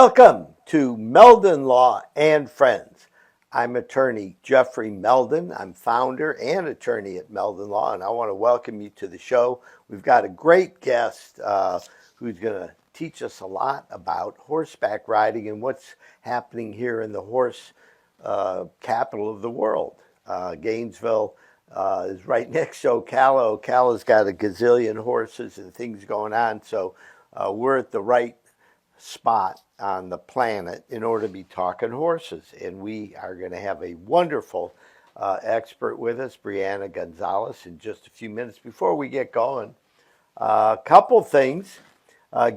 Welcome to Meldon Law and Friends. I'm attorney Jeffrey Meldon. I'm founder and attorney at Meldon Law, and I want to welcome you to the show. We've got a great guest who's going to teach us a lot about horseback riding and what's happening here in the horse capital of the world. Gainesville is right next to Ocala. Ocala's got a gazillion horses and things going on, so we're at the right spot on the planet in order to be talking horses. And we are going to have a wonderful expert with us, Brianna Gonzalez, in just a few minutes. Before we get going, a couple things.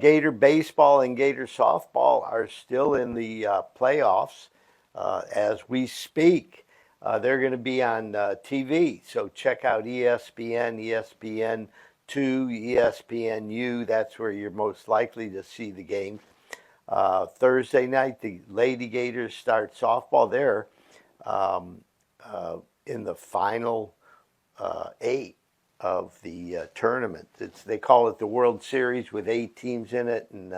Gator baseball and Gator softball are still in the playoffs as we speak. They're going to be on TV, so check out ESPN, ESPN2, ESPNU. That's where you're most likely to see the games. Thursday night, the Lady Gators start softball. They're in the final 8 of the tournament. They call it the World Series with 8 teams in it, and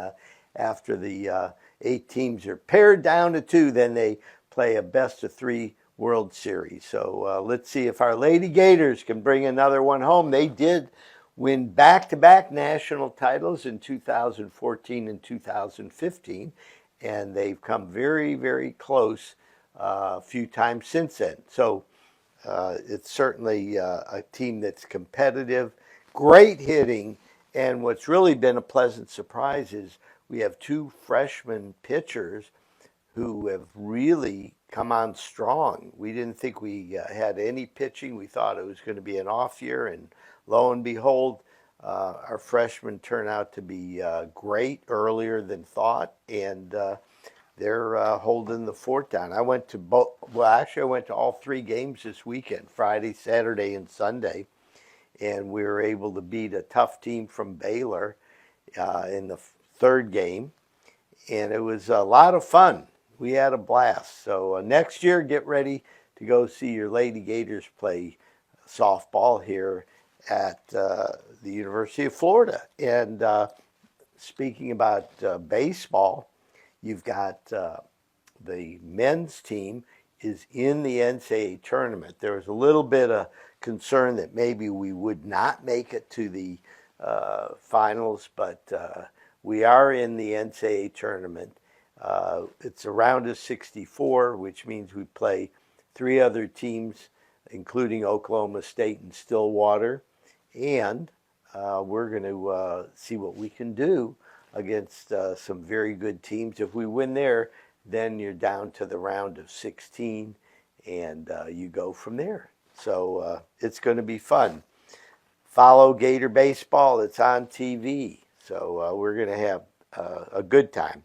after the 8 teams are pared down to 2, then they play a best-of-3 World Series. So let's see if our Lady Gators can bring another one home. They did win back-to-back national titles in 2014 and 2015, and they've come very, very close a few times since then. So it's certainly a team that's competitive, great hitting, and what's really been a pleasant surprise is we have 2 freshman pitchers who have really come on strong. We didn't think we had any pitching. We thought it was going to be an off year, and lo and behold, our freshmen turn out to be great earlier than thought, and they're holding the fort down. I went to all 3 games this weekend, Friday, Saturday, and Sunday, and we were able to beat a tough team from Baylor in the 3rd game, and it was a lot of fun. We had a blast. So next year, get ready to go see your Lady Gators play softball here at the University of Florida. And speaking about baseball, you've got the men's team is in the NCAA tournament. There was a little bit of concern that maybe we would not make it to the finals, but we are in the NCAA tournament. It's a round of 64, which means we play 3 other teams, including Oklahoma State and Stillwater, and we're going to see what we can do against some very good teams. If we win there, then you're down to the round of 16, and you go from there. So it's going to be fun. Follow Gator Baseball. It's on TV, so we're going to have a good time.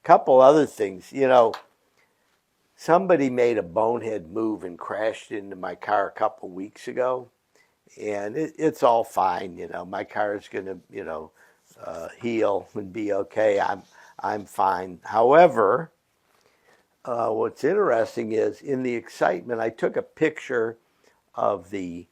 Couple other things, somebody made a bonehead move and crashed into my car a couple weeks ago, and it's all fine. My car is going to, heal and be okay. I'm fine. However, what's interesting is in the excitement, I took a picture of the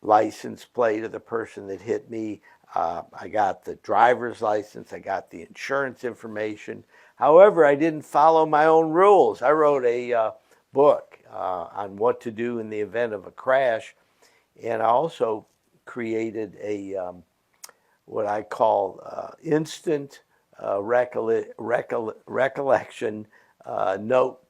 license plate of the person that hit me. I got the driver's license. I got the insurance information. However, I didn't follow my own rules. I wrote a book on what to do in the event of a crash, and I also created a what I call instant recollection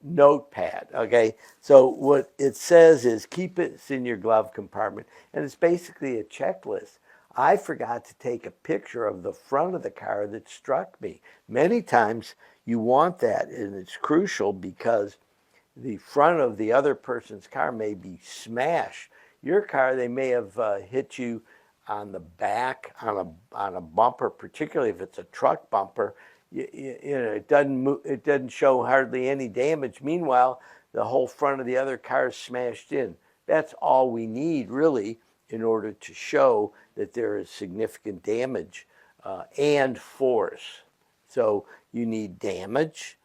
notepad. Okay, so what it says is keep it in your glove compartment, and it's basically a checklist. I forgot to take a picture of the front of the car that struck me. Many times you want that, and it's crucial because the front of the other person's car may be smashed. Your car, they may have hit you on the back on a bumper, particularly if it's a truck bumper. It doesn't show hardly any damage. Meanwhile, the whole front of the other car is smashed in. That's all we need, really, in order to show that there is significant damage and force. So you need damage.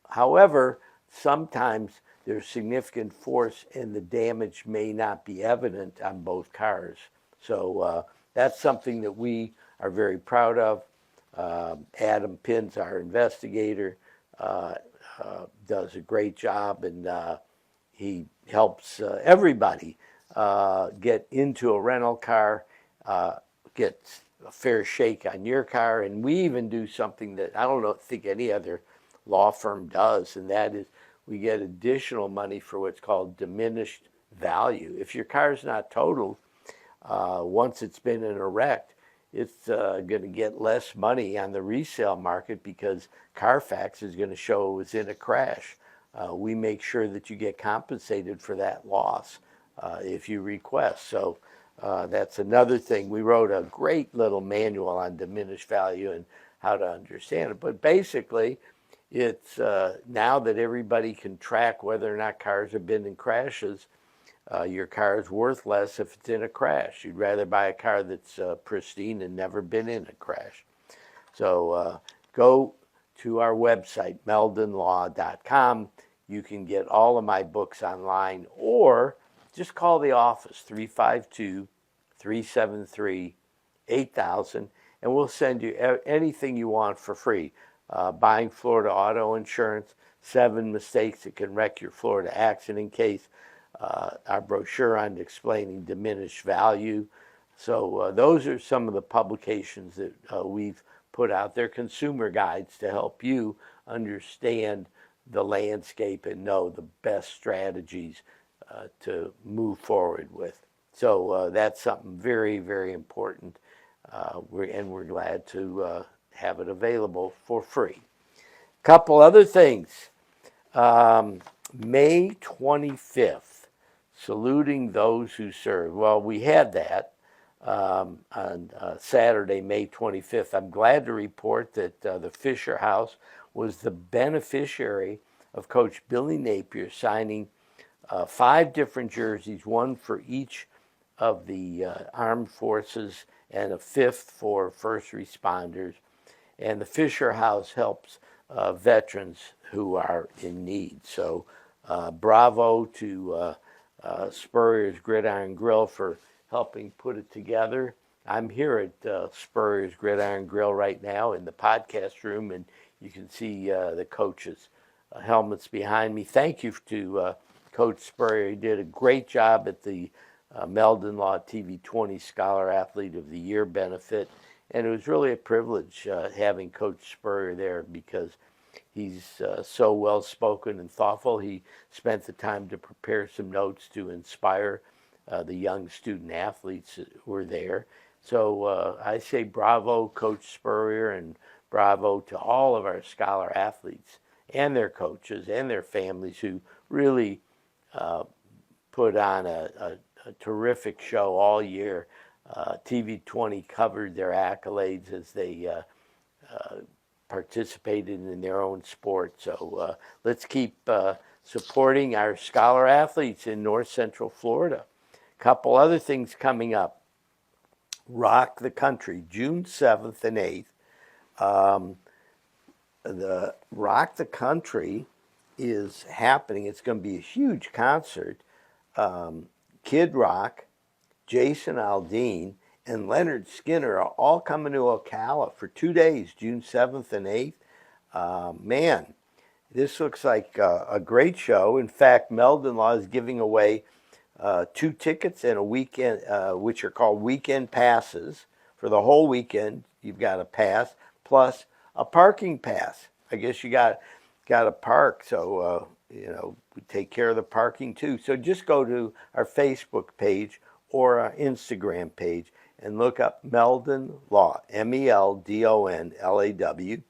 However, sometimes there's significant force and the damage may not be evident on both cars. So that's something that we are very proud of. Adam Pinn's our investigator, does a great job, and he helps everybody get into a rental car, get a fair shake on your car, and we even do something that I don't think any other law firm does, and that is we get additional money for what's called diminished value. If your car's not totaled, once it's been in a wreck, it's going to get less money on the resale market because Carfax is going to show it was in a crash. We make sure that you get compensated for that loss if you request. So that's another thing. We wrote a great little manual on diminished value and how to understand it. But basically, it's now that everybody can track whether or not cars have been in crashes, your car is worth less if it's in a crash. You'd rather buy a car that's pristine and never been in a crash. So go to our website, meldonlaw.com. You can get all of my books online, or just call the office, 352-373-8000, and we'll send you anything you want for free. Buying Florida auto insurance, 7 mistakes that can wreck your Florida accident case, our brochure on explaining diminished value. So those are some of the publications that we've put out there, consumer guides to help you understand the landscape and know the best strategies to move forward with. So that's something very, very important, we're glad to have it available for free. Couple other things. May 25th, saluting those who serve. Well, we had that on Saturday, May 25th. I'm glad to report that the Fisher House was the beneficiary of Coach Billy Napier signing 5 different jerseys, 1 for each of the armed forces and a 5th for first responders. And the Fisher House helps veterans who are in need. So bravo to Spurrier's Gridiron Grill for helping put it together. I'm here at Spurrier's Gridiron Grill right now in the podcast room, and you can see the coaches' helmets behind me. Thank you to Coach Spurrier. He did a great job at the Meldon Law TV 20 Scholar Athlete of the Year benefit. And it was really a privilege having Coach Spurrier there because he's so well-spoken and thoughtful. He spent the time to prepare some notes to inspire the young student athletes who were there. So I say bravo, Coach Spurrier, and bravo to all of our scholar athletes and their coaches and their families who really put on a terrific show all year. TV 20 covered their accolades as they participated in their own sport. So let's keep supporting our scholar athletes in North Central Florida. Couple other things coming up. Rock the Country, June 7th and 8th. The Rock the Country is happening. It's going to be a huge concert. Kid Rock, Jason Aldean, and Leonard Skinner are all coming to Ocala for 2 days, June 7th and 8th. Man, this looks like a great show. In fact, Meldon Law is giving away 2 tickets and a weekend, which are called weekend passes. For the whole weekend, you've got a pass, plus a parking pass. I guess you got to park, so we take care of the parking too. So just go to our Facebook page or our Instagram page and look up Meldon Law, MELDONLAW,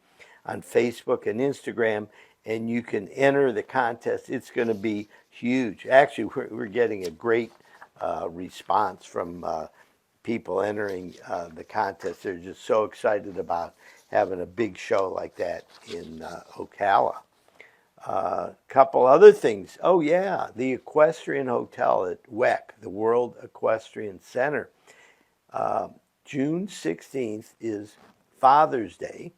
on Facebook and Instagram, and you can enter the contest. It's going to be huge. Actually, we're getting a great response from people entering the contest. They're just so excited about having a big show like that in Ocala. Couple other things. Oh yeah, the Equestrian Hotel at WEC, the World Equestrian Center. June 16th is Father's Day,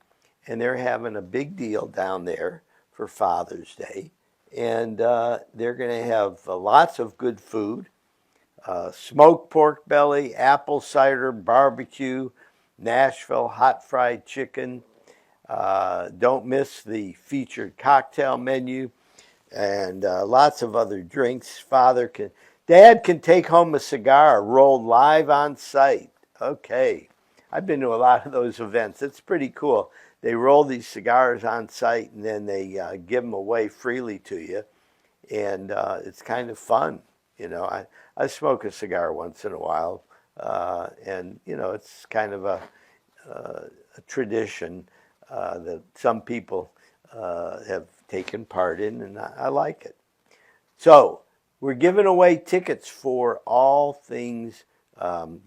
and they're having a big deal down there for Father's Day. And they're going to have lots of good food, smoked pork belly, apple cider, barbecue, Nashville hot fried chicken. Don't miss the featured cocktail menu and lots of other drinks. Dad can take home a cigar rolled live on site. Okay. I've been to a lot of those events. It's pretty cool. They roll these cigars on site and then they give them away freely to you. And it's kind of fun. I smoke a cigar once in a while. And, it's kind of a tradition that some people have taken part in, and I like it. So we're giving away tickets for all things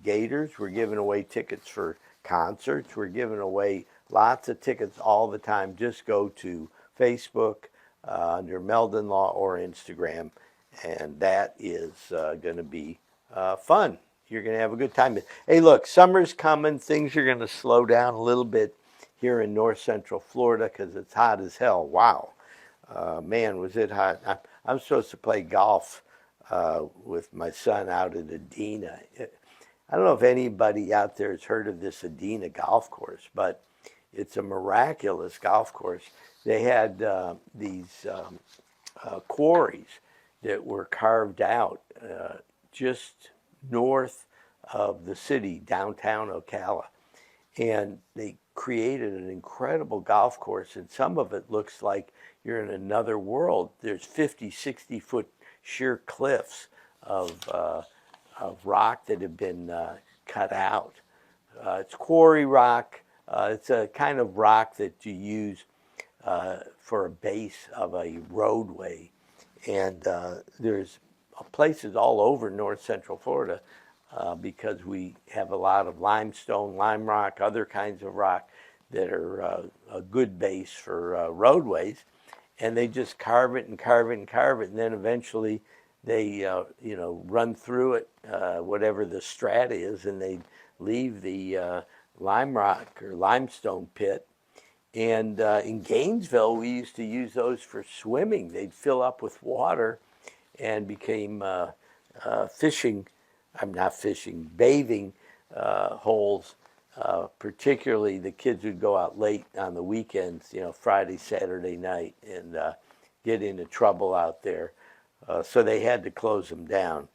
Gators. We're giving away tickets for concerts. We're giving away lots of tickets all the time. Just go to Facebook under Meldon Law or Instagram, and that is going to be fun. You're going to have a good time. Hey, look, summer's coming. Things are going to slow down a little bit here in north central Florida because it's hot as hell. Wow. Man, was it hot. I'm supposed to play golf with my son out at Adena. I don't know if anybody out there has heard of this Adena golf course, but it's a miraculous golf course. They had these quarries that were carved out just north of the city, downtown Ocala. And they created an incredible golf course, and some of it looks like you're in another world. There's 50, 60-foot sheer cliffs of rock that have been cut out. It's quarry rock. It's a kind of rock that you use for a base of a roadway. And there's places all over north central Florida because we have a lot of limestone, lime rock, other kinds of rock that are a good base for roadways. And they just carve it and carve it and carve it, and then eventually they run through it, whatever the strata is, and they leave the lime rock or limestone pit. And in Gainesville, we used to use those for swimming. They'd fill up with water and became bathing holes. Particularly the kids would go out late on the weekends, Friday, Saturday night, and get into trouble out there. So they had to close them down.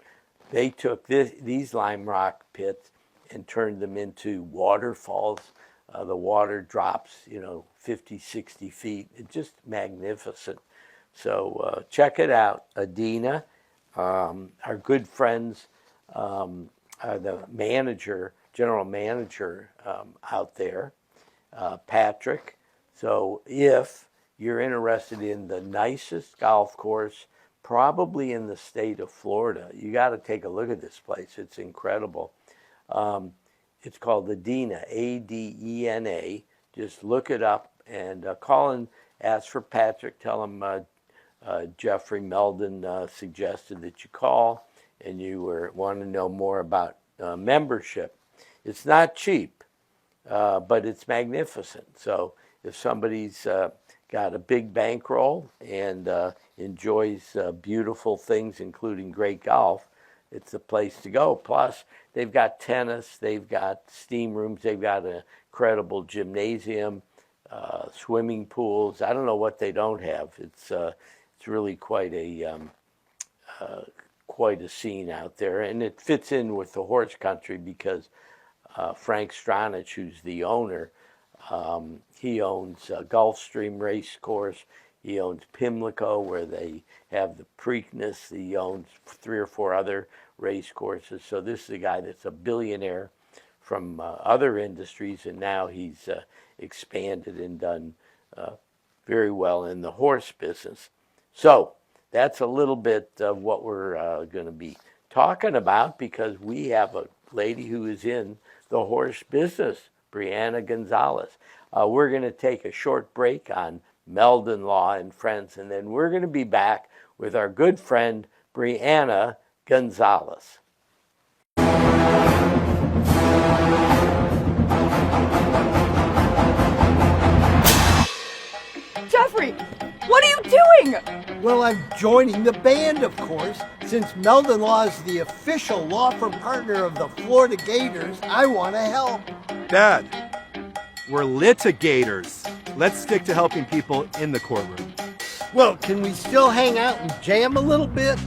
They took these lime rock pits and turned them into waterfalls. The water drops, 50, 60 feet. It's just magnificent. So check it out, Adena. Our good friends, the general manager out there, Patrick. So if you're interested in the nicest golf course, probably in the state of Florida, you got to take a look at this place. It's incredible. It's called Adena, Adena. Just look it up and call and ask for Patrick. Tell him Jeffrey Meldon suggested that you call and you want to know more about membership. It's not cheap, but it's magnificent. So if somebody's got a big bankroll and enjoys beautiful things, including great golf, it's the place to go. Plus, they've got tennis, they've got steam rooms, they've got an incredible gymnasium, swimming pools. I don't know what they don't have. It's really quite a scene out there, and it fits in with the horse country because Frank Stronach, who's the owner, he owns Gulfstream Race Course. He owns Pimlico, where they have the Preakness. He owns 3 or 4 other race courses. So this is a guy that's a billionaire from other industries, and now he's expanded and done very well in the horse business. So that's a little bit of what we're going to be talking about, because we have a lady who is in the horse business, Brianna Gonzalez. We're going to take a short break on Meldon Law and Friends, and then we're going to be back with our good friend, Brianna Gonzalez. Jeffrey, What are you doing? Well, I'm joining the band, of course. Since Meldon Law is the official law firm partner of the Florida Gators, I want to help. Dad, we're litigators. Let's stick to helping people in the courtroom. Well, can we still hang out and jam a little bit?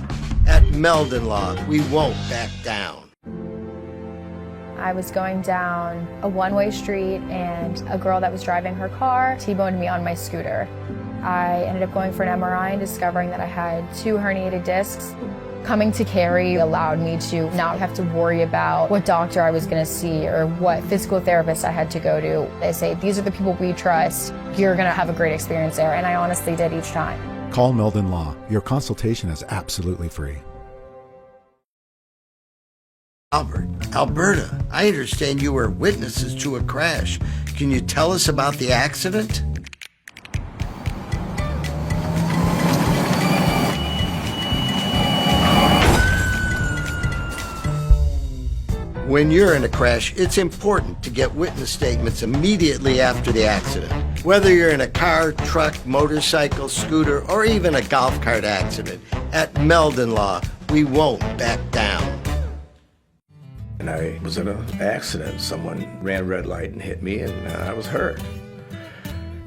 At Meldon Law, we won't back down. I was going down a one-way street and a girl that was driving her car T-boned me on my scooter. I ended up going for an MRI and discovering that I had 2 herniated discs. Coming to Cary allowed me to not have to worry about what doctor I was going to see or what physical therapist I had to go to. They say, these are the people we trust. You're going to have a great experience there. And I honestly did each time. Call Meldon Law. Your consultation is absolutely free. Alberta, I understand you were witnesses to a crash. Can you tell us about the accident? When you're in a crash, it's important to get witness statements immediately after the accident. Whether you're in a car, truck, motorcycle, scooter, or even a golf cart accident, at Meldon Law, we won't back down. And I was in an accident. Someone ran a red light and hit me, and I was hurt.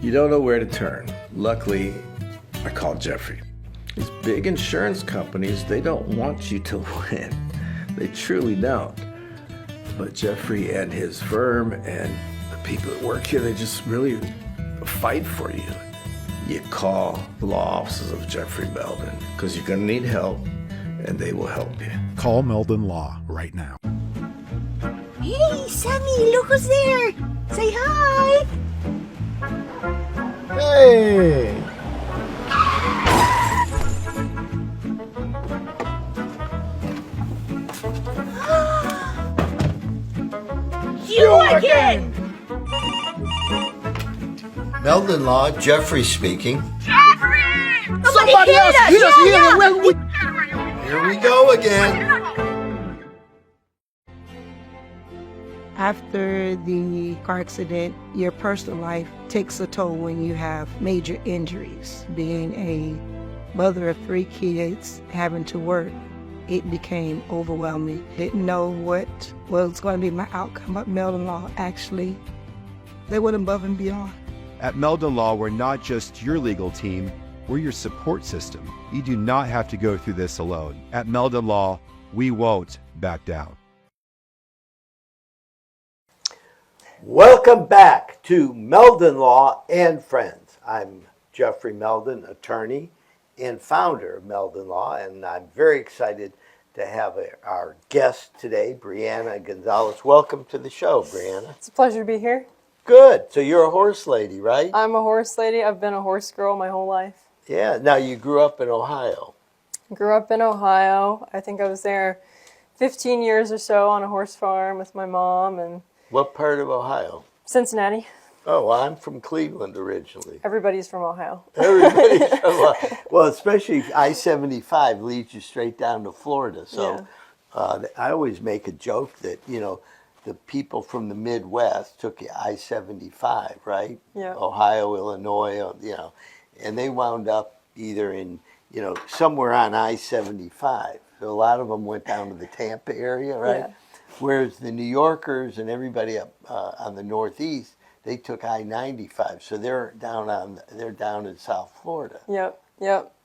You don't know where to turn. Luckily, I called Jeffrey. These big insurance companies, they don't want you to win. They truly don't. But Jeffrey and his firm and the people that work here, they just really fight for you. You call the law offices of Jeffrey Meldon because you're going to need help, and they will help you. Call Meldon Law right now. Hey, Sammy, look who's there. Say hi. Hey! You again! Meldon Law, Jeffrey speaking. Jeffrey! Somebody else hit us! Yeah. Here we go again. After the car accident, your personal life takes a toll when you have major injuries. Being a mother of 3 kids, having to work, it became overwhelming. Didn't know what was going to be my outcome, but Meldon Law actually, they went above and beyond. At Meldon Law, we're not just your legal team, we're your support system. You do not have to go through this alone. At Meldon Law, we won't back down. Welcome back to Meldon Law and Friends. I'm Jeffrey Meldon, attorney and founder of Meldon Law, and I'm very excited to have our guest today, Brianna Gonzalez. Welcome to the show, Brianna. It's a pleasure to be here. Good. So you're a horse lady, right? I'm a horse lady. I've been a horse girl my whole life. Yeah. Now you grew up in Ohio. Grew up in Ohio. I think I was there 15 years or so on a horse farm with my mom. And What part of Ohio? Cincinnati. Oh, well, I'm from Cleveland originally. Everybody's from Ohio. Everybody's from Ohio. Well, especially I-75 leads you straight down to Florida. So I always make a joke that, the people from the Midwest took I-75, right? Yeah. Ohio, Illinois, and they wound up either in, somewhere on I-75. So a lot of them went down to the Tampa area, right? Yeah. Whereas the New Yorkers and everybody up on the Northeast, they took I-95. So they're down in South Florida. Yep.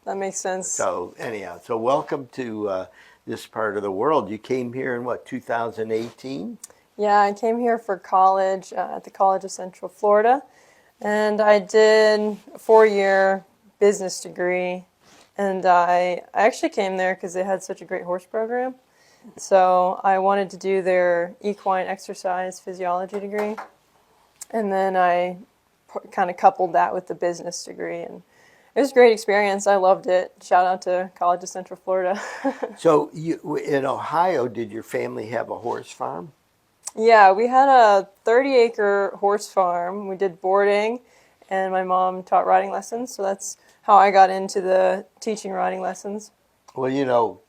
That makes sense. So anyhow, welcome to this part of the world. You came here in 2018? Yeah, I came here for college at the College of Central Florida, and I did a 4-year business degree, and I actually came there because they had such a great horse program. So I wanted to do their equine exercise physiology degree, and then I kind of coupled that with the business degree, and it was a great experience. I loved it. Shout out to College of Central Florida. So you, in Ohio, did your family have a horse farm? Yeah, we had a 30-acre horse farm. We did boarding, and my mom taught riding lessons, so that's how I got into the teaching riding lessons. Well,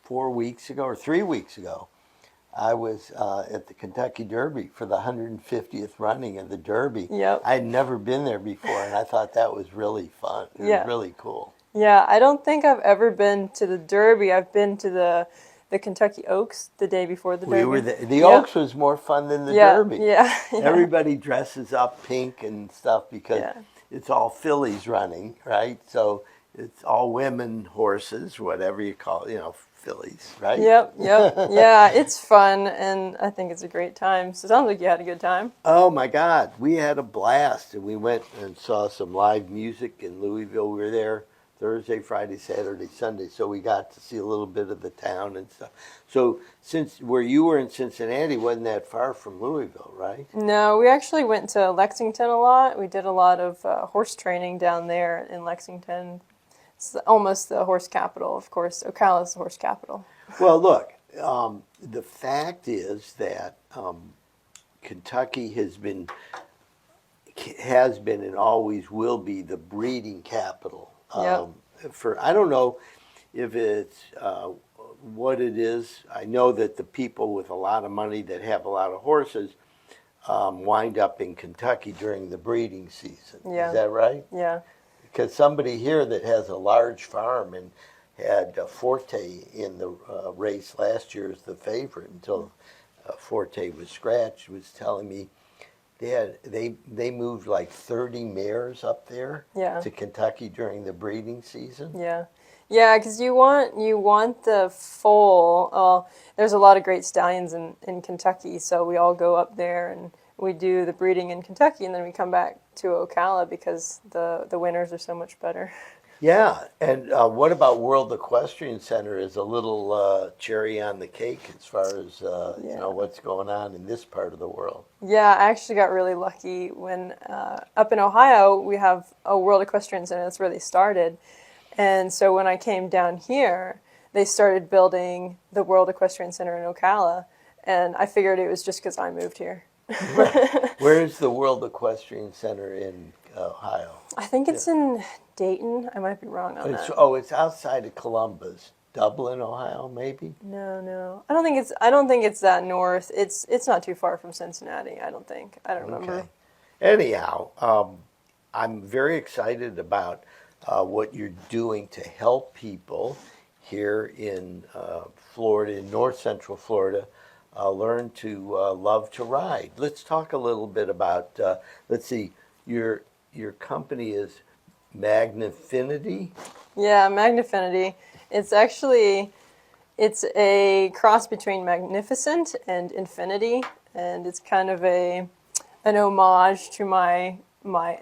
4 weeks ago or 3 weeks ago, I was at the Kentucky Derby for the 150th running of the Derby. Yep. I had never been there before, and I thought that was really fun. It was really cool. Yeah, I don't think I've ever been to the Derby. I've been to the Kentucky Oaks the day before the Derby. We were the Oaks was more fun than the Derby. Yeah. Everybody dresses up pink and stuff because it's all fillies running, right? So it's all women horses, whatever you call it, fillies, right? Yep. Yeah, it's fun, and I think it's a great time. So it sounds like you had a good time. Oh, my God. We had a blast, and we went and saw some live music in Louisville. We were there Thursday, Friday, Saturday, Sunday, so we got to see a little bit of the town and stuff. So since where you were in Cincinnati wasn't that far from Louisville, right? No, we actually went to Lexington a lot. We did a lot of horse training down there in Lexington. It's almost the horse capital, of course. Ocala is the horse capital. Well, look, the fact is that Kentucky has been and always will be the breeding capital. I don't know if it's what it is. I know that the people with a lot of money that have a lot of horses wind up in Kentucky during the breeding season. Yeah. Is that right? Yeah. Because somebody here that has a large farm and had Forte in the race last year as the favorite until Forte was scratched was telling me they moved like 30 mares up there to Kentucky during the breeding season. Yeah, because you want the foal. There's a lot of great stallions in Kentucky, so we all go up there and we do the breeding in Kentucky, and then we come back to Ocala because the winters are so much better. Yeah, and what about World Equestrian Center is a little cherry on the cake as far as what's going on in this part of the world. Yeah, I actually got really lucky when up in Ohio we have a World Equestrian Center. That's where they started, and so when I came down here, they started building the World Equestrian Center in Ocala, and I figured it was just because I moved here. Where is the World Equestrian Center in Ohio? I think it's in Dayton. I might be wrong on that. It's outside of Columbus, Dublin, Ohio, maybe. No. I don't think it's that north. It's not too far from Cincinnati. I don't think. I don't remember. Okay. Anyhow, I'm very excited about what you're doing to help people here in Florida, in North Central Florida, learn to love to ride. Let's talk a little bit about. Let's see, your company is Magnifinity? Yeah, Magnifinity. It's a cross between magnificent and infinity, and it's kind of an homage to my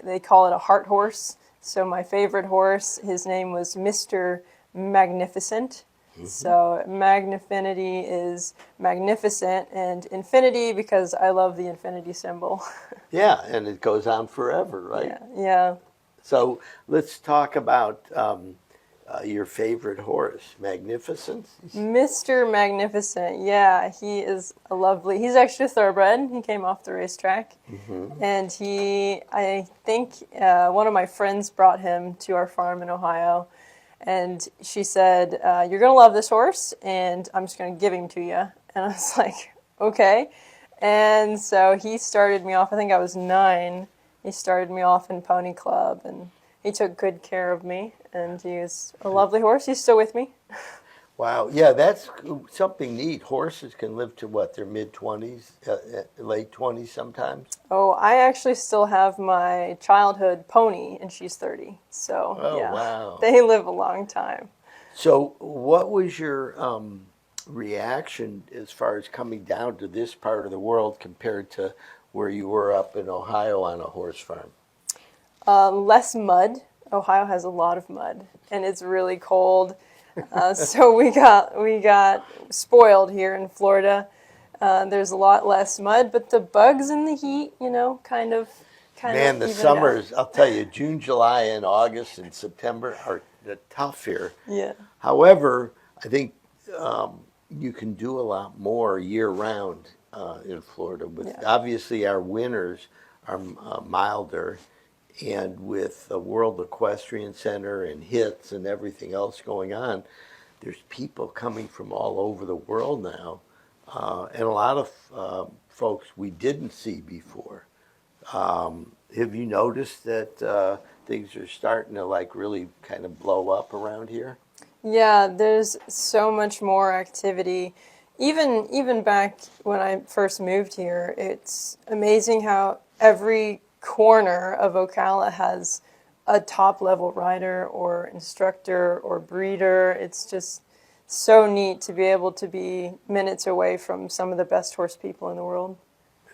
they call it a heart horse. So my favorite horse, his name was Mr. Magnificent. Mm-hmm. So Magnifinity is magnificent, and infinity because I love the infinity symbol. Yeah, and it goes on forever, right? Yeah. So let's talk about your favorite horse, Magnificent. Mr. Magnificent, yeah, he is he's actually a thoroughbred. He came off the racetrack. Mm-hmm. And I think one of my friends brought him to our farm in Ohio. And she said, you're going to love this horse, and I'm just going to give him to you. And I was like, okay. And so he started me off, I think I was 9. He started me off in Pony Club, and he took good care of me, and he was a lovely horse. He's still with me. Wow. Yeah, that's something neat. Horses can live to what, their mid-20s, late 20s sometimes? Oh, I actually still have my childhood pony, and she's 30. So, wow. They live a long time. So what was your reaction as far as coming down to this part of the world compared to where you were up in Ohio on a horse farm? Less mud. Ohio has a lot of mud, and it's really cold. So we got spoiled here in Florida. There's a lot less mud, but the bugs and the heat, kind of. Man, the summers, I'll tell you, June, July, and August and September are tough here. Yeah. However, I think you can do a lot more year-round in Florida. Obviously, our winters are milder, and with the World Equestrian Center and HITS and everything else going on, there's people coming from all over the world now and a lot of folks we didn't see before. Have you noticed that things are starting to like really kind of blow up around here? Yeah, there's so much more activity. Even back when I first moved here, it's amazing how every corner of Ocala has a top level rider or instructor or breeder. It's just so neat to be able to be minutes away from some of the best horse people in the world.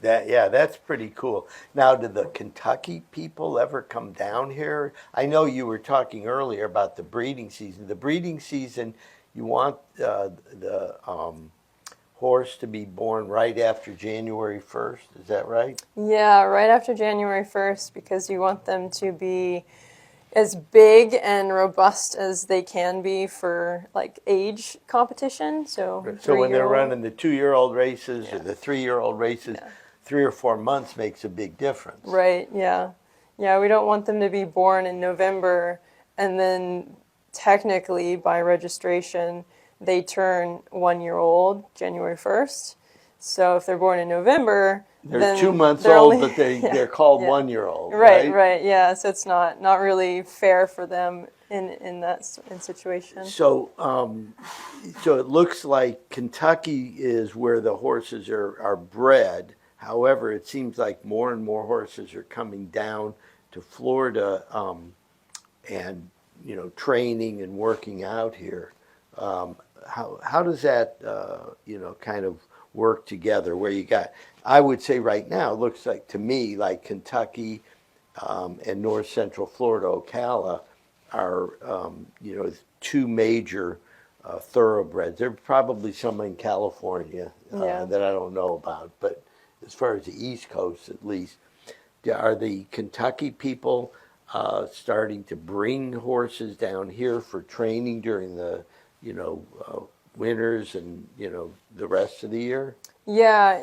That's pretty cool. Now, do the Kentucky people ever come down here? I know you were talking earlier about the breeding season. The breeding season, you want the horse to be born right after January 1st. Is that right? Yeah, right after January 1st, because you want them to be as big and robust as they can be for like age competition. So when they're running the 2-year-old races or the 3-year-old races, 3 or 4 months makes a big difference. Right, yeah. Yeah, we don't want them to be born in November and then technically by registration they turn 1 year old January 1st. So if they're born in November, they're then 2 months they're old, only, but they're called 1 year old. Right, yeah. So it's not really fair for them in that situation. So so it looks like Kentucky is where the horses are bred. However, it seems like more and more horses are coming down to Florida and training and working out here. How does that kind of work together? Where you got, I would say right now, it looks like to me like Kentucky and North Central Florida, Ocala, are two major thoroughbreds. There are probably some in California that I don't know about, but as far as the East Coast at least, are the Kentucky people starting to bring horses down here for training during the winters and the rest of the year? Yeah,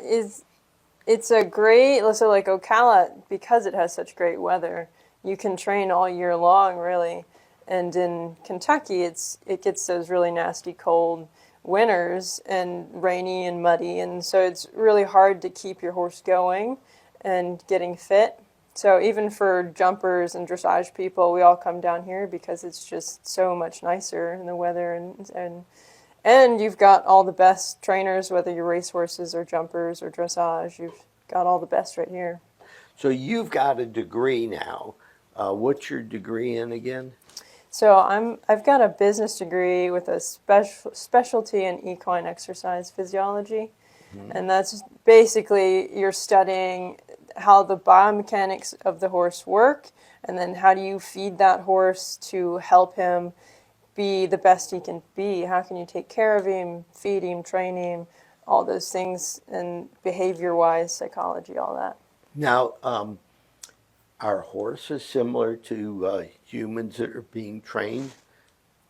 it's a great, so like Ocala, because it has such great weather, you can train all year long really. And in Kentucky, it gets those really nasty cold winters and rainy and muddy, and so it's really hard to keep your horse going and getting fit. So even for jumpers and dressage people, we all come down here because it's just so much nicer in the weather, and you've got all the best trainers, whether you're racehorses or jumpers or dressage. You've got all the best right here. So you've got a degree now. What's your degree in again? So I've got a business degree with a specialty in equine exercise physiology, and that's basically you're studying how the biomechanics of the horse work, and then how do you feed that horse to help him be the best he can be. How can you take care of him, feed him, train him, all those things, and behavior-wise, psychology, all that. Now, are horses similar to humans that are being trained?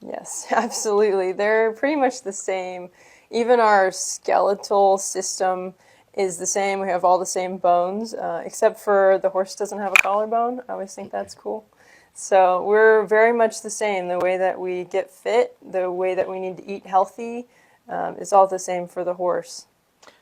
Yes, absolutely. They're pretty much the same. Even our skeletal system is the same. We have all the same bones, except for the horse doesn't have a collarbone. I always think that's cool. So we're very much the same. The way that we get fit, the way that we need to eat healthy, is all the same for the horse.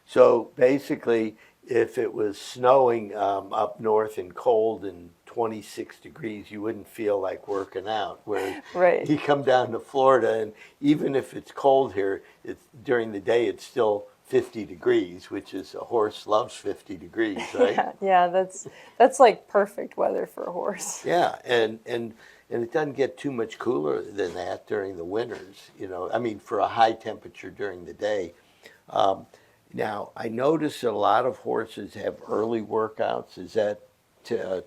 So basically, if it was snowing up north and cold and 26 degrees, you wouldn't feel like working out. Whereas Right. you come down to Florida, and even if it's cold here, during the day it's still 50 degrees, which is, a horse loves 50 degrees, right? Yeah, that's like perfect weather for a horse. Yeah, and it doesn't get too much cooler than that during the winters, I mean, for a high temperature during the day. Now, I notice that a lot of horses have early workouts. Is that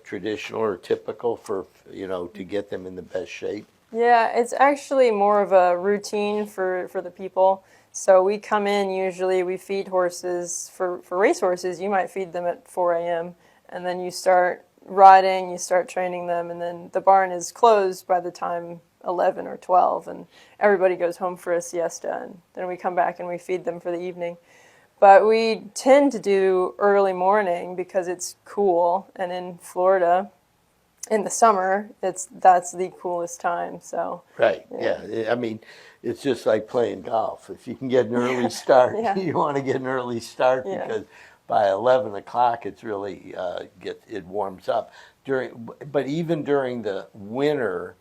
traditional or typical for, to get them in the best shape? Yeah, it's actually more of a routine for the people. So we come in, usually we feed horses. For race horses, you might feed them at 4 a.m. and then you start riding, you start training them, and then the barn is closed by the time 11 or 12, and everybody goes home for a siesta, and then we come back and we feed them for the evening. But we tend to do early morning because it's cool, and in Florida, in the summer, that's the coolest time. So Right. Yeah. I mean, it's just like playing golf. If you can get an early start, Yeah. you want to get an early start Yeah. because by 11 o'clock, it's really it warms up. But even during the winter,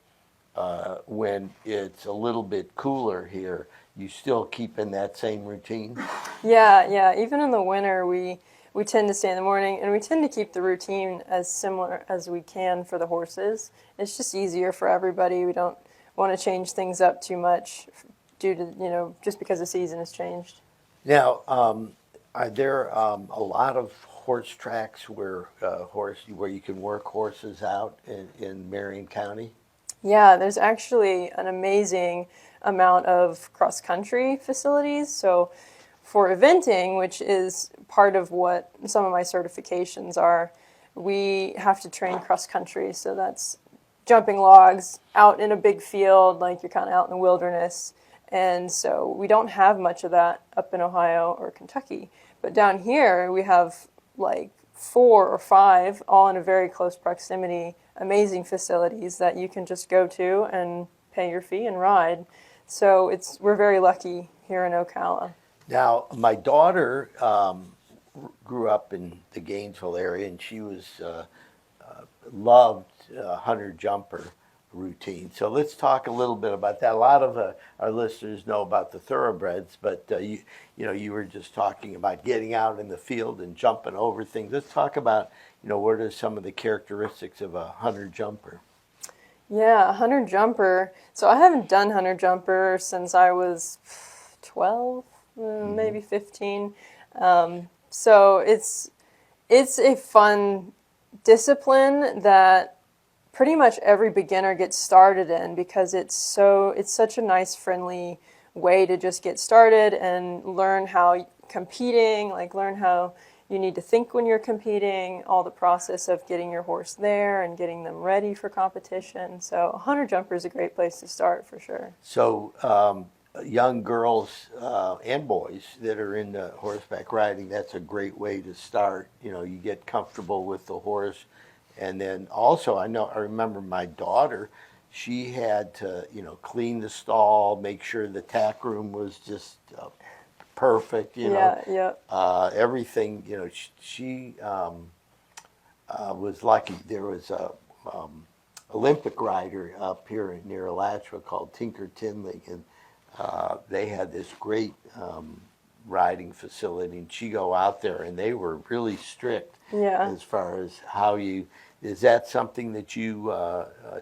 when it's a little bit cooler here, you still keep in that same routine. yeah. Even in the winter, we tend to stay in the morning, and we tend to keep the routine as similar as we can for the horses. It's just easier for everybody. We don't want to change things up too much due to, just because the season has changed. Now, are there a lot of horse tracks where you can work horses out in Marion County? Yeah, there's actually an amazing amount of cross-country facilities. So for eventing, which is part of what some of my certifications are, we have to train cross-country. So that's jumping logs out in a big field, like you're kind of out in the wilderness. And so we don't have much of that up in Ohio or Kentucky. But down here, we have like 4 or 5, all in a very close proximity, amazing facilities that you can just go to and pay your fee and ride. So we're very lucky here in Ocala. Now, my daughter grew up in the Gainesville area, and she loved hunter jumper routine. So let's talk a little bit about that. A lot of our listeners know about the thoroughbreds, but you were just talking about getting out in the field and jumping over things. Let's talk about what are some of the characteristics of a hunter jumper. Yeah, hunter jumper. So I haven't done hunter jumper since I was 12, maybe 15. So it's a fun discipline that pretty much every beginner gets started in, because it's such a nice, friendly way to just get started and learn how competing, learn how you need to think when you're competing, all the process of getting your horse there and getting them ready for competition. So a hunter jumper is a great place to start for sure. So young girls and boys that are into horseback riding, that's a great way to start. You get comfortable with the horse. And then also, I remember my daughter, she had to, clean the stall, make sure the tack room was just perfect, Yeah. everything, she was lucky. There was a Olympic rider up here near Alachua called Tinker Tinley, and they had this great riding facility, and she go out there, and they were really strict as far as how is that something that you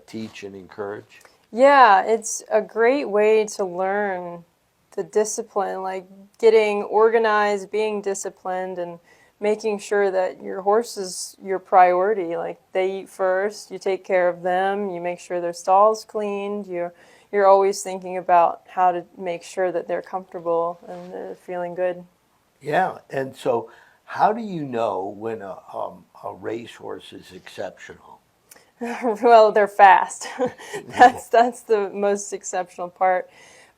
teach and encourage? Yeah, it's a great way to learn the discipline, like getting organized, being disciplined, and making sure that your horse is your priority. Like they eat first, you take care of them, you make sure their stall's cleaned, you're always thinking about how to make sure that they're comfortable and they're feeling good. Yeah, and so how do you know when a racehorse is exceptional? Well, they're fast. That's the most exceptional part.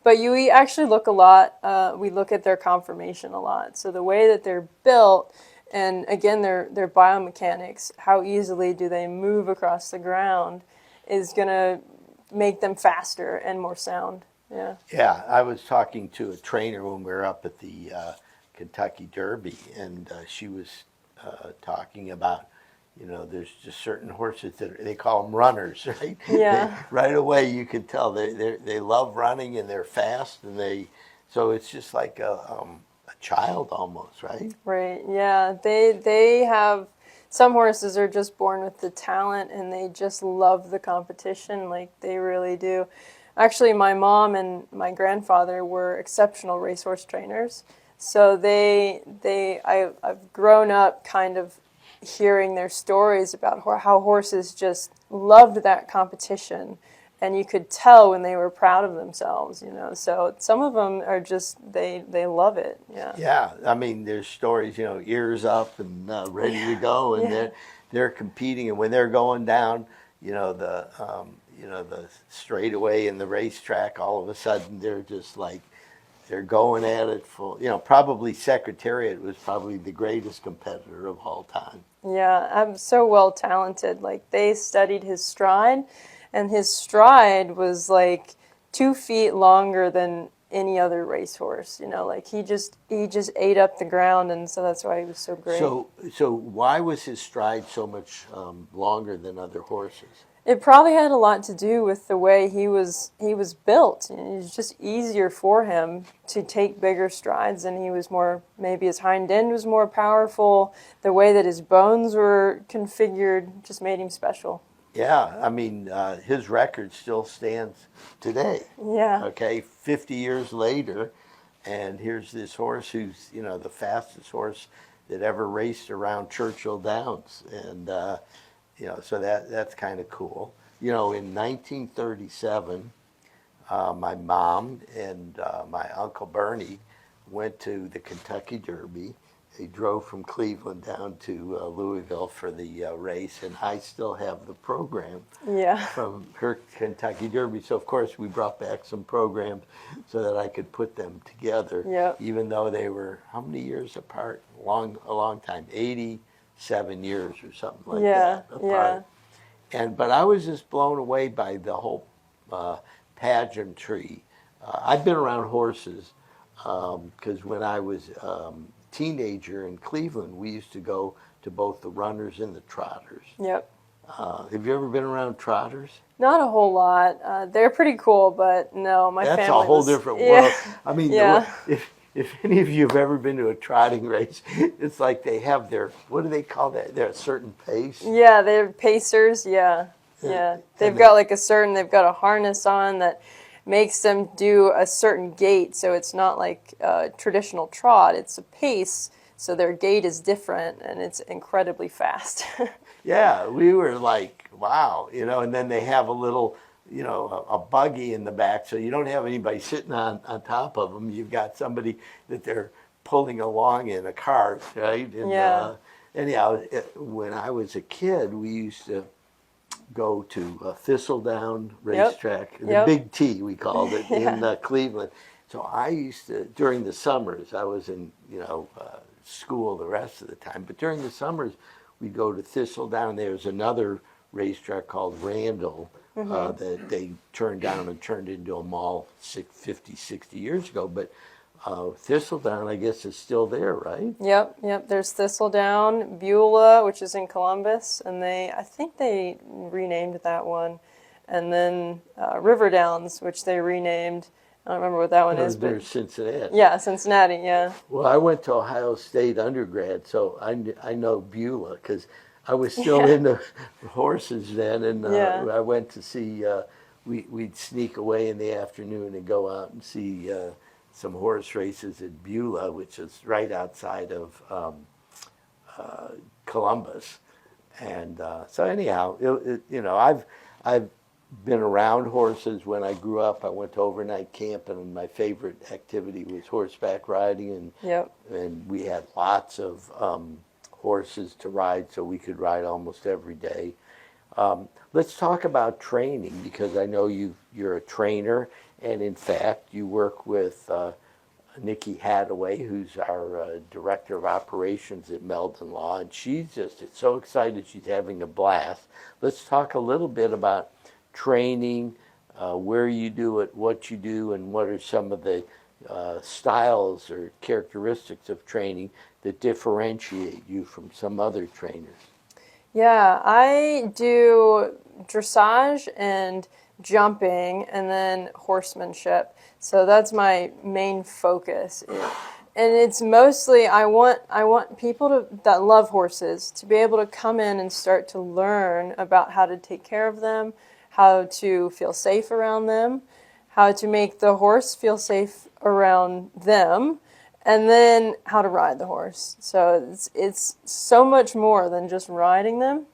But we actually look a lot. We look at their conformation a lot. So the way that they're built, and again, their biomechanics, how easily do they move across the ground, is going to make them faster and more sound. Yeah. Yeah, I was talking to a trainer when we were up at the Kentucky Derby, and she was talking about, there's just certain horses that they call them runners, right? Yeah. Right away you can tell they love running and they're fast, and so it's just like a child almost, right? Right. Yeah. They have, some horses are just born with the talent and they just love the competition, like they really do. Actually, my mom and my grandfather were exceptional racehorse trainers. So I've grown up kind of hearing their stories about how horses just loved that competition, and you could tell when they were proud of themselves, So some of them are just, they love it. Yeah. Yeah, I mean, there's stories, ears up and ready to go, and they're competing, and when they're going down, the straightaway in the racetrack, all of a sudden they're just like they're going at it full. Probably Secretariat was probably the greatest competitor of all time. Yeah, I'm so well talented. Like, they studied his stride, and his stride was like 2 feet longer than any other racehorse. Like he just ate up the ground, and so that's why he was so great. So why was his stride so much longer than other horses? It probably had a lot to do with the way he was built. It was just easier for him to take bigger strides, and he was more, maybe his hind end was more powerful. The way that his bones were configured just made him special. Yeah, I mean, his record still stands today. Yeah. Okay, 50 years later, and here's this horse who's, the fastest horse that ever raced around Churchill Downs. And, so that's kind of cool. In 1937, my mom and my Uncle Bernie went to the Kentucky Derby. They drove from Cleveland down to Louisville for the race, and I still have the program from her Kentucky Derby. So, of course, we brought back some programs so that I could put them together, even though they were, how many years apart? A long time, 87 years or something like that apart. But I was just blown away by the whole pageantry. I've been around horses because when I was teenager in Cleveland, we used to go to both the runners and the trotters. Yep. Have you ever been around trotters? Not a whole lot. They're pretty cool, but no, my family. That's a whole different world. I mean, if any of you have ever been to a trotting race, it's like they have their, what do they call that? They're a certain pace. Yeah, they're pacers. Yeah. They've got they've got a harness on that makes them do a certain gait, so it's not like a traditional trot. It's a pace, so their gait is different, and it's incredibly fast. Yeah, we were like, wow, and then they have a little, a buggy in the back, so you don't have anybody sitting on top of them. You've got somebody that they're pulling along in a cart, right? And, anyhow, when I was a kid, we used to go to Thistledown racetrack, the Big T we called it, in Cleveland. So I used to, during the summers, I was in school the rest of the time, but during the summers we'd go to Thistledown. There was another racetrack called Randall that they turned down and turned into a mall 50, 60 years ago, but Thistledown, I guess, is still there, right? Yep. There's Thistledown, Beulah, which is in Columbus, and I think they renamed that one. And then Riverdowns, which they renamed. I don't remember what that one is. There's Cincinnati. Yeah, Cincinnati, yeah. Well, I went to Ohio State undergrad, so I know Beulah because I was still into horses then, and I went to see, we'd sneak away in the afternoon and go out and see some horse races at Beulah, which is right outside of Columbus. And so anyhow, I've been around horses. When I grew up, I went to overnight camp, and my favorite activity was horseback riding, and we had lots of horses to ride, so we could ride almost every day. Let's talk about training, because I know you're a trainer, and in fact, you work with Nikki Hadaway, who's our Director of Operations at Meldon Law, and she's just so excited. She's having a blast. Let's talk a little bit about training, where you do it, what you do, and what are some of the styles or characteristics of training that differentiate you from some other trainers. Yeah, I do dressage and jumping, and then horsemanship. So that's my main focus. And it's mostly, I want people that love horses to be able to come in and start to learn about how to take care of them, how to feel safe around them, how to make the horse feel safe around them, and then how to ride the horse. So it's so much more than just riding them.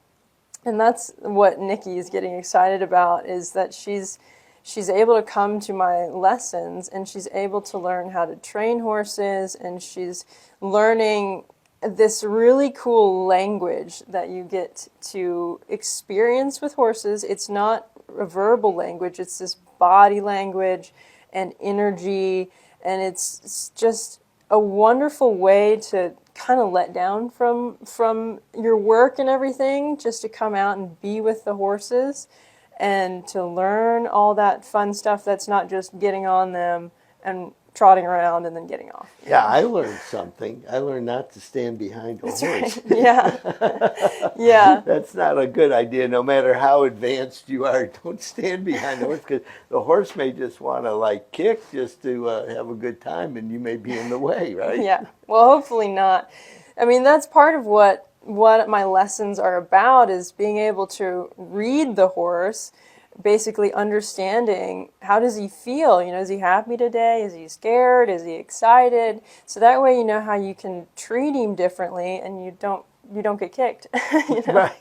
And that's what Nikki is getting excited about, is that she's able to come to my lessons, and she's able to learn how to train horses, and she's learning this really cool language that you get to experience with horses. It's not a verbal language, it's this body language and energy and it's just a wonderful way to kind of let down from your work and everything, just to come out and be with the horses and to learn all that fun stuff that's not just getting on them and trotting around and then getting off. Yeah, I learned something. I learned not to stand behind a horse. Right. Yeah. Yeah. That's not a good idea. No matter how advanced you are, don't stand behind the horse, because the horse may just want to like kick just to have a good time, and you may be in the way, right? Yeah. Well, hopefully not. I mean, that's part of what my lessons are about, is being able to read the horse, basically understanding how does he feel. You know, is he happy today? Is he scared? Is he excited? So that way you know how you can treat him differently, and you don't get kicked. You know? Right.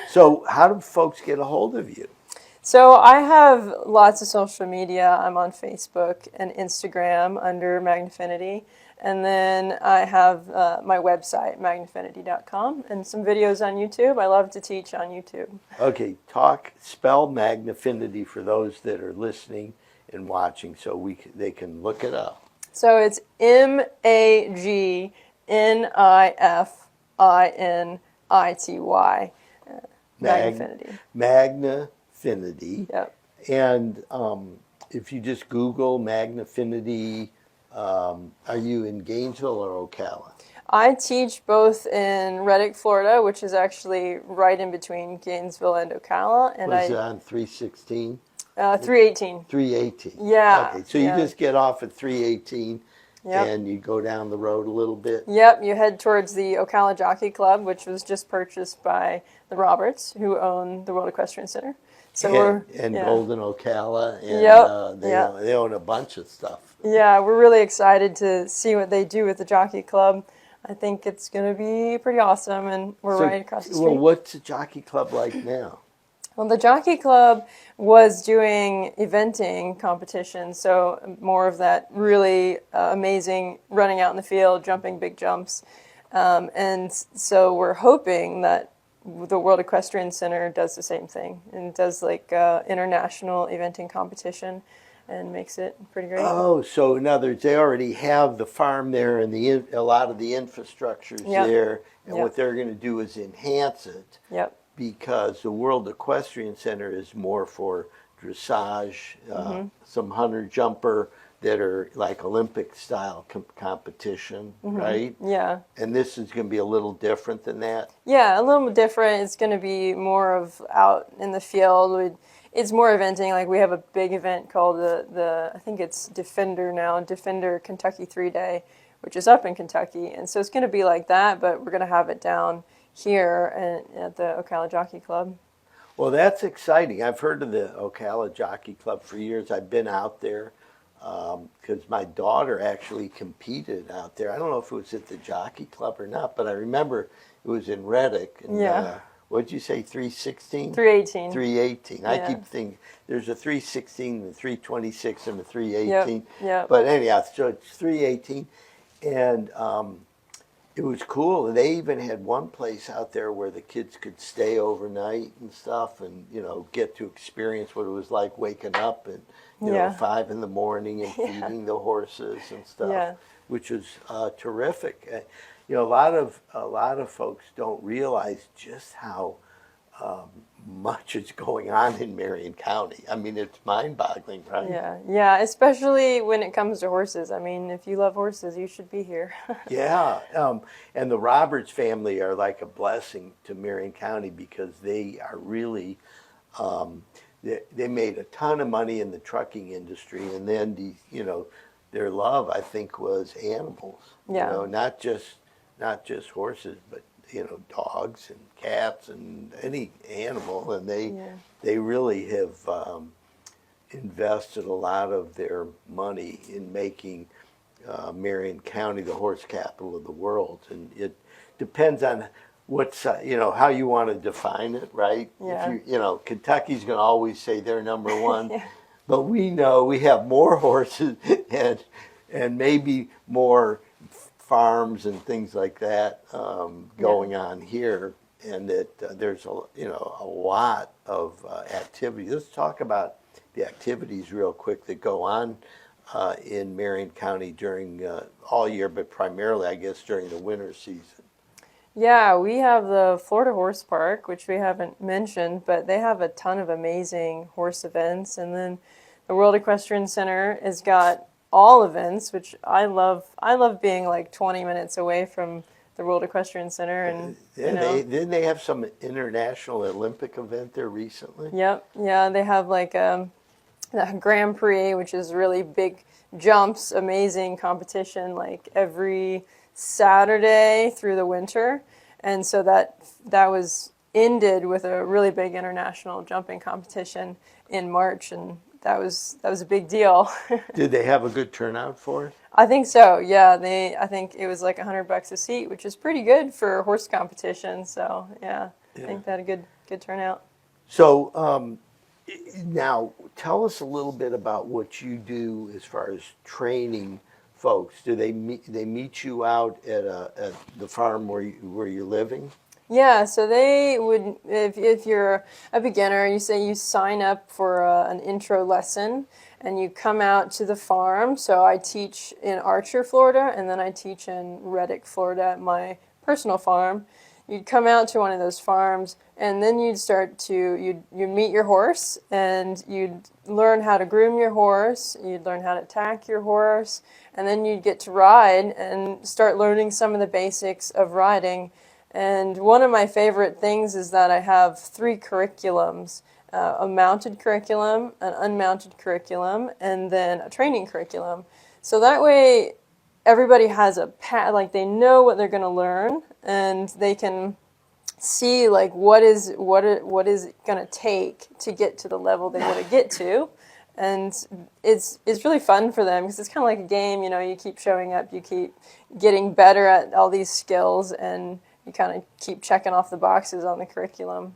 So how do folks get a hold of you? So I have lots of social media. I'm on Facebook and Instagram under Magnifinity. And then I have my website, magnifinity.com, and some videos on YouTube. I love to teach on YouTube. Okay, spell Magnifinity for those that are listening and watching, so they can look it up. So it's Magnifinity. Magnifinity. Magnifinity. Yep. And if you just Google Magnifinity, are you in Gainesville or Ocala? I teach both in Reddick, Florida, which is actually right in between Gainesville and Ocala. And Was it on 316? 318. 318. Yeah. Okay, so you just get off at 318, Yep. and you go down the road a little bit. Yep, you head towards the Ocala Jockey Club, which was just purchased by the Roberts, who own the World Equestrian Center. So and Golden Ocala, and Yep. they own a bunch of stuff. Yeah, we're really excited to see what they do with the Jockey Club. I think it's going to be pretty awesome, and we're right across the street. Well, what's the Jockey Club like now? Well, the Jockey Club was doing eventing competitions, so more of that really amazing running out in the field, jumping big jumps. And so we're hoping that the World Equestrian Center does the same thing and does like international eventing competition and makes it pretty great. Oh, so in other words, they already have the farm there and a lot of the infrastructure's there, and what they're going to do is enhance it. Yep. Because the World Equestrian Center is more for dressage, some hunter-jumper that are like Olympic-style competition, right? Yeah. And this is going to be a little different than that? Yeah, a little bit different. It's going to be more of out in the field. It's more eventing. Like we have a big event called I think it's Defender now, Defender Kentucky 3-Day, which is up in Kentucky. And so it's going to be like that, but we're going to have it down here at the Ocala Jockey Club. Well, that's exciting. I've heard of the Ocala Jockey Club for years. I've been out there because my daughter actually competed out there. I don't know if it was at the Jockey Club or not, but I remember it was in Reddick. And, what'd you say, 316? 318. 318. Yeah. I keep thinking there's a 316, a 326, and a 318. Yep. But anyhow, so it's 318. And it was cool. They even had one place out there where the kids could stay overnight and stuff, and get to experience what it was like waking up and 5 in the morning and feeding the horses and stuff, which was terrific. A lot of folks don't realize just how much is going on in Marion County. I mean, it's mind-boggling, right? Yeah, especially when it comes to horses. I mean, if you love horses, you should be here. Yeah, and the Roberts family are like a blessing to Marion County because they are really, they made a ton of money in the trucking industry, and then their love, I think, was animals. Yeah. Not just horses, but dogs and cats and any animal, and they really have invested a lot of their money in making Marion County the horse capital of the world, and it depends on how you want to define it, right? Yeah. If Kentucky's going to always say they're number one, but we know we have more horses and maybe more farms and things like that going on here, and that there's a lot of activity. Let's talk about the activities real quick that go on in Marion County during all year, but primarily, I guess, during the winter season. Yeah, we have the Florida Horse Park, which we haven't mentioned, but they have a ton of amazing horse events. And then the World Equestrian Center has got all events, which I love. I love being like 20 minutes away from the World Equestrian Center. And Didn't they have some international Olympic event there recently? Yep, yeah, they have like the Grand Prix, which is really big jumps, amazing competition, like every Saturday through the winter. And so that was ended with a really big international jumping competition in March, and that was a big deal. Did they have a good turnout for it? I think so. Yeah, I think it was like $100 a seat, which is pretty good for a horse competition. So yeah. I think they had a good turnout. So now tell us a little bit about what you do as far as training folks. Do they meet you out at the farm where you're living? Yeah, so they would, if you're a beginner, you sign up for an intro lesson, and you come out to the farm. So I teach in Archer, Florida, and then I teach in Reddick, Florida, at my personal farm. You'd come out to one of those farms, and then you'd meet your horse, and you'd learn how to groom your horse, you'd learn how to tack your horse, and then you'd get to ride and start learning some of the basics of riding. And one of my favorite things is that I have 3 curriculums, a mounted curriculum, an unmounted curriculum, and then a training curriculum. So that way everybody has a path, like they know what they're going to learn, and they can see like what is it going to take to get to the level they want to get to. And it's really fun for them because it's kind of like a game, you keep showing up, you keep getting better at all these skills, and you kind of keep checking off the boxes on the curriculum.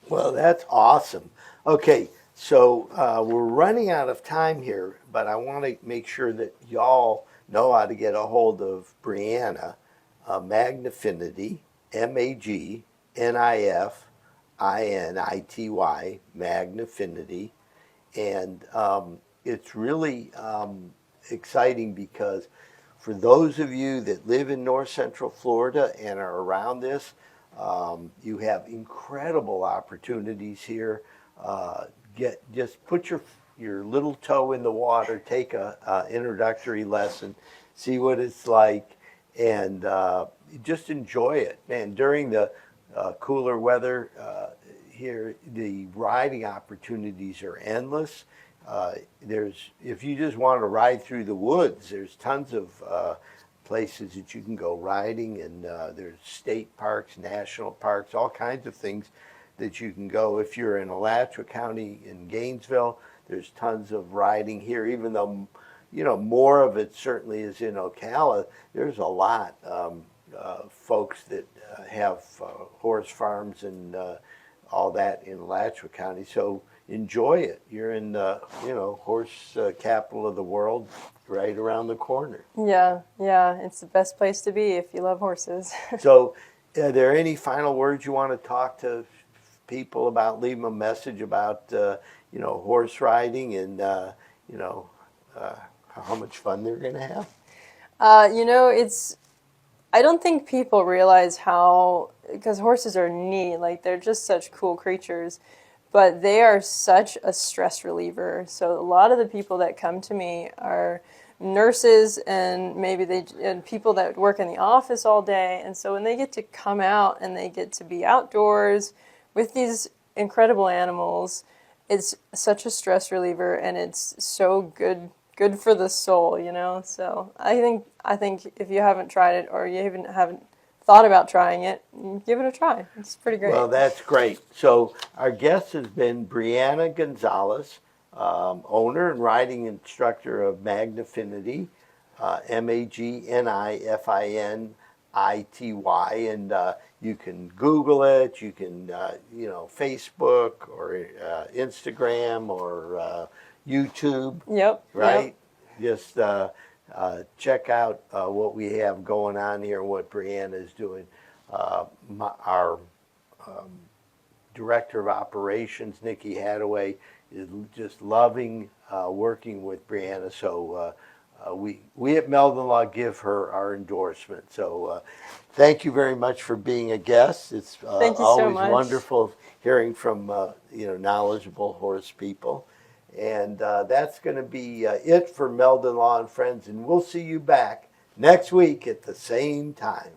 Well, that's awesome. Okay, so we're running out of time here, but I want to make sure that y'all know how to get a hold of Brianna, Magnifinity, Magnifinity, Magnifinity. And it's really exciting because for those of you that live in North Central Florida and are around this, you have incredible opportunities here. Just put your little toe in the water, take a introductory lesson, see what it's like, and just enjoy it. Man, during the cooler weather here, the riding opportunities are endless. If you just want to ride through the woods, there's tons of places that you can go riding, and there's state parks, national parks, all kinds of things that you can go. If you're in Alachua County in Gainesville, there's tons of riding here, even though more of it certainly is in Ocala. There's a lot folks that have horse farms and all that in Alachua County. So enjoy it. You're in the horse capital of the world, right around the corner. Yeah, it's the best place to be if you love horses. So, are there any final words you want to talk to people about? Leave them a message about horse riding and how much fun they're going to have. I don't think people realize because horses are neat, like they're just such cool creatures, but they are such a stress reliever. So a lot of the people that come to me are nurses and and people that work in the office all day. And so when they get to come out and they get to be outdoors with these incredible animals, it's such a stress reliever, and it's so good for the soul, So I think if you haven't tried it, or you haven't thought about trying it, give it a try. It's pretty great. Well, that's great. So our guest has been Brianna Gonzalez, owner and riding instructor of Magnifinity, Magnifinity, and you can Google it. You can Facebook or Instagram or YouTube. Yep. Right. Yep. Just check out what we have going on here, what Brianna is doing. Our Director of Operations, Nikki Hadaway, is just loving working with Brianna. So we at Meldon Law give her our endorsement. So thank you very much for being a guest. It's Thank you so always much. wonderful hearing from knowledgeable horse people. And that's going to be it for Meldon Law and Friends. And we'll see you back next week at the same time.